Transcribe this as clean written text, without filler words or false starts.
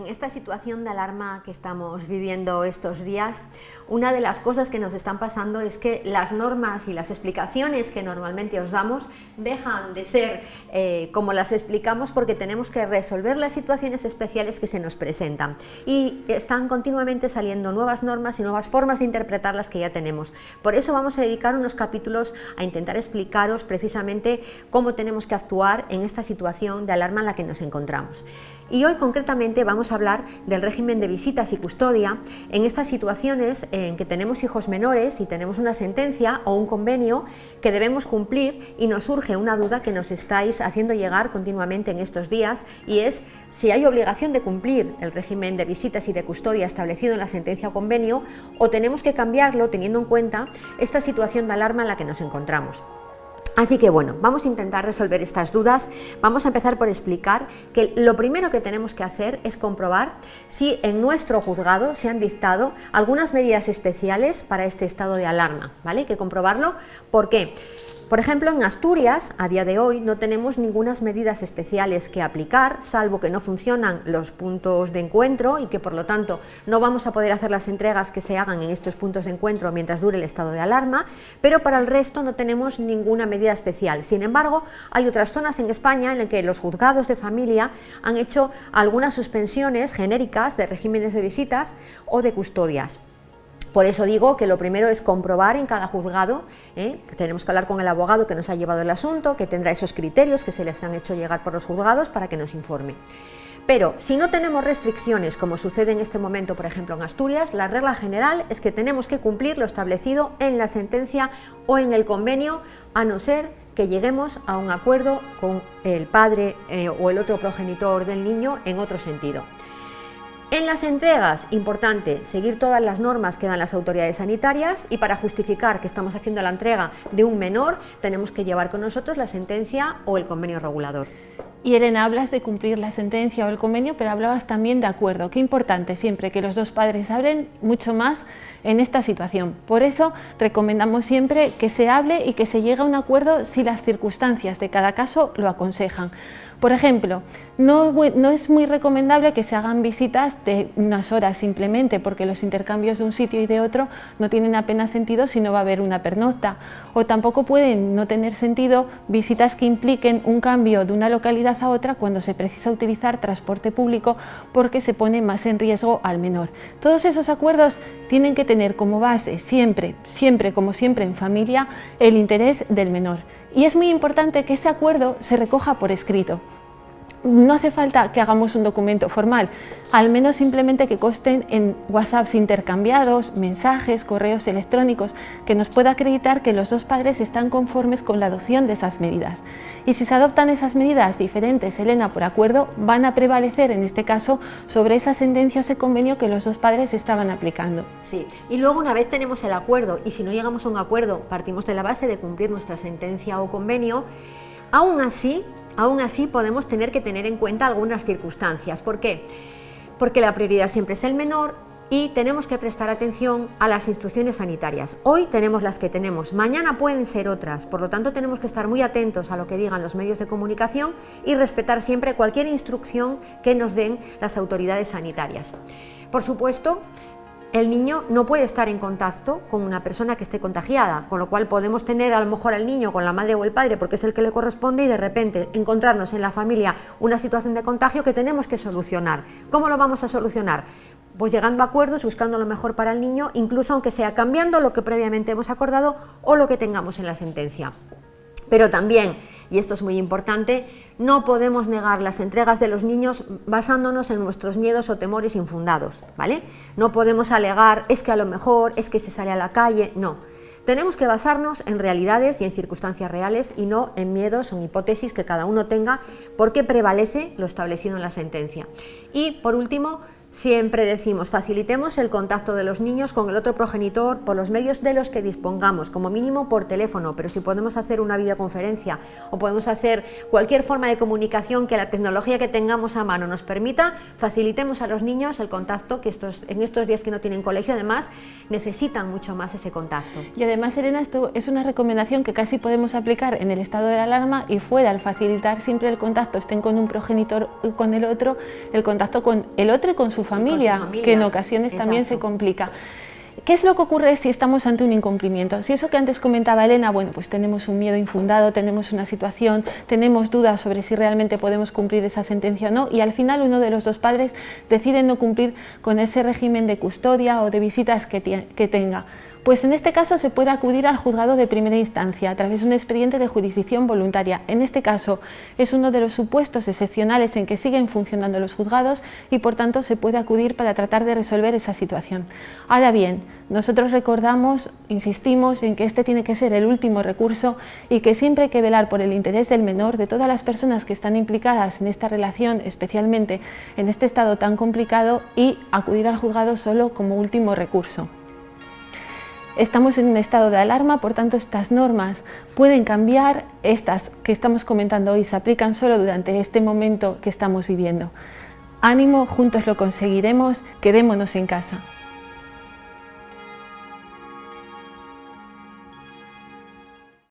En esta situación de alarma que estamos viviendo estos días, una de las cosas que nos están pasando es que las normas y las explicaciones que normalmente os damos dejan de ser como las explicamos porque tenemos que resolver las situaciones especiales que se nos presentan y están continuamente saliendo nuevas normas y nuevas formas de interpretar las que ya tenemos. Por eso vamos a dedicar unos capítulos a intentar explicaros precisamente cómo tenemos que actuar en esta situación de alarma en la que nos encontramos. Y hoy concretamente vamos a hablar del régimen de visitas y custodia en estas situaciones en que tenemos hijos menores y tenemos una sentencia o un convenio que debemos cumplir y nos surge una duda que nos estáis haciendo llegar continuamente en estos días, y es si hay obligación de cumplir el régimen de visitas y de custodia establecido en la sentencia o convenio, o tenemos que cambiarlo teniendo en cuenta esta situación de alarma en la que nos encontramos. Así que bueno, vamos a intentar resolver estas dudas. Vamos a empezar por explicar que lo primero que tenemos que hacer es comprobar si en nuestro juzgado se han dictado algunas medidas especiales para este estado de alarma, ¿vale? Hay que comprobarlo. ¿Por qué? Por ejemplo, en Asturias, a día de hoy, no tenemos ninguna medidas especiales que aplicar, salvo que no funcionan los puntos de encuentro y que por lo tanto no vamos a poder hacer las entregas que se hagan en estos puntos de encuentro mientras dure el estado de alarma, pero para el resto no tenemos ninguna medida especial. Sin embargo, hay otras zonas en España en las que los juzgados de familia han hecho algunas suspensiones genéricas de regímenes de visitas o de custodias. Por eso digo que lo primero es comprobar en cada juzgado, que tenemos que hablar con el abogado que nos ha llevado el asunto, que tendrá esos criterios que se les han hecho llegar por los juzgados para que nos informe. Pero si no tenemos restricciones, como sucede en este momento, por ejemplo, en Asturias, la regla general es que tenemos que cumplir lo establecido en la sentencia o en el convenio, a no ser que lleguemos a un acuerdo con el padre o el otro progenitor del niño en otro sentido. En las entregas, importante, seguir todas las normas que dan las autoridades sanitarias, y para justificar que estamos haciendo la entrega de un menor, tenemos que llevar con nosotros la sentencia o el convenio regulador. Y Elena, hablas de cumplir la sentencia o el convenio, pero hablabas también de acuerdo. Qué importante siempre que los dos padres hablen, mucho más en esta situación. Por eso recomendamos siempre que se hable y que se llegue a un acuerdo si las circunstancias de cada caso lo aconsejan. Por ejemplo, no es muy recomendable que se hagan visitas de unas horas simplemente, porque los intercambios de un sitio y de otro no tienen apenas sentido si no va a haber una pernocta. O tampoco pueden no tener sentido visitas que impliquen un cambio de una localidad a otra cuando se precisa utilizar transporte público, porque se pone más en riesgo al menor. Todos esos acuerdos tienen que tener como base siempre, como siempre en familia, el interés del menor. Y es muy importante que ese acuerdo se recoja por escrito. No hace falta que hagamos un documento formal, al menos simplemente que consten en WhatsApps intercambiados, mensajes, correos electrónicos, que nos pueda acreditar que los dos padres están conformes con la adopción de esas medidas. Y si se adoptan esas medidas diferentes, Elena, por acuerdo, van a prevalecer en este caso sobre esa sentencia o ese convenio que los dos padres estaban aplicando. Sí, y luego una vez tenemos el acuerdo, y si no llegamos a un acuerdo, partimos de la base de cumplir nuestra sentencia o convenio, aún así podemos tener que tener en cuenta algunas circunstancias. ¿Por qué? Porque la prioridad siempre es el menor y tenemos que prestar atención a las instrucciones sanitarias. Hoy tenemos las que tenemos, mañana pueden ser otras, por lo tanto tenemos que estar muy atentos a lo que digan los medios de comunicación y respetar siempre cualquier instrucción que nos den las autoridades sanitarias. Por supuesto, el niño no puede estar en contacto con una persona que esté contagiada, con lo cual podemos tener a lo mejor al niño con la madre o el padre porque es el que le corresponde, y de repente encontrarnos en la familia una situación de contagio que tenemos que solucionar. ¿Cómo lo vamos a solucionar? Pues llegando a acuerdos, buscando lo mejor para el niño, incluso aunque sea cambiando lo que previamente hemos acordado o lo que tengamos en la sentencia. Pero también, y esto es muy importante, no podemos negar las entregas de los niños basándonos en nuestros miedos o temores infundados, ¿vale? No podemos alegar, es que a lo mejor, es que se sale a la calle, no. Tenemos que basarnos en realidades y en circunstancias reales y no en miedos o en hipótesis que cada uno tenga, porque prevalece lo establecido en la sentencia. Y por último, Siempre decimos, facilitemos el contacto de los niños con el otro progenitor por los medios de los que dispongamos, como mínimo por teléfono, pero si podemos hacer una videoconferencia o podemos hacer cualquier forma de comunicación que la tecnología que tengamos a mano nos permita, facilitemos a los niños el contacto, que en estos días que no tienen colegio, además, necesitan mucho más ese contacto. Y además, Elena, esto es una recomendación que casi podemos aplicar en el estado de la alarma y fuera, al facilitar siempre el contacto, estén con un progenitor y con el otro, el contacto con el otro y con su familia, que en ocasiones también se complica. ¿Qué es lo que ocurre si estamos ante un incumplimiento? Si eso que antes comentaba Elena, bueno, pues tenemos un miedo infundado, tenemos una situación, tenemos dudas sobre si realmente podemos cumplir esa sentencia o no, y al final uno de los dos padres decide no cumplir con ese régimen de custodia o de visitas que tenga. Pues en este caso se puede acudir al juzgado de primera instancia a través de un expediente de jurisdicción voluntaria. En este caso es uno de los supuestos excepcionales en que siguen funcionando los juzgados y por tanto se puede acudir para tratar de resolver esa situación. Ahora bien, nosotros recordamos, insistimos en que este tiene que ser el último recurso y que siempre hay que velar por el interés del menor, de todas las personas que están implicadas en esta relación, especialmente en este estado tan complicado, y acudir al juzgado solo como último recurso. Estamos en un estado de alarma, por tanto estas normas pueden cambiar, estas que estamos comentando hoy se aplican solo durante este momento que estamos viviendo. Ánimo, juntos lo conseguiremos, quedémonos en casa.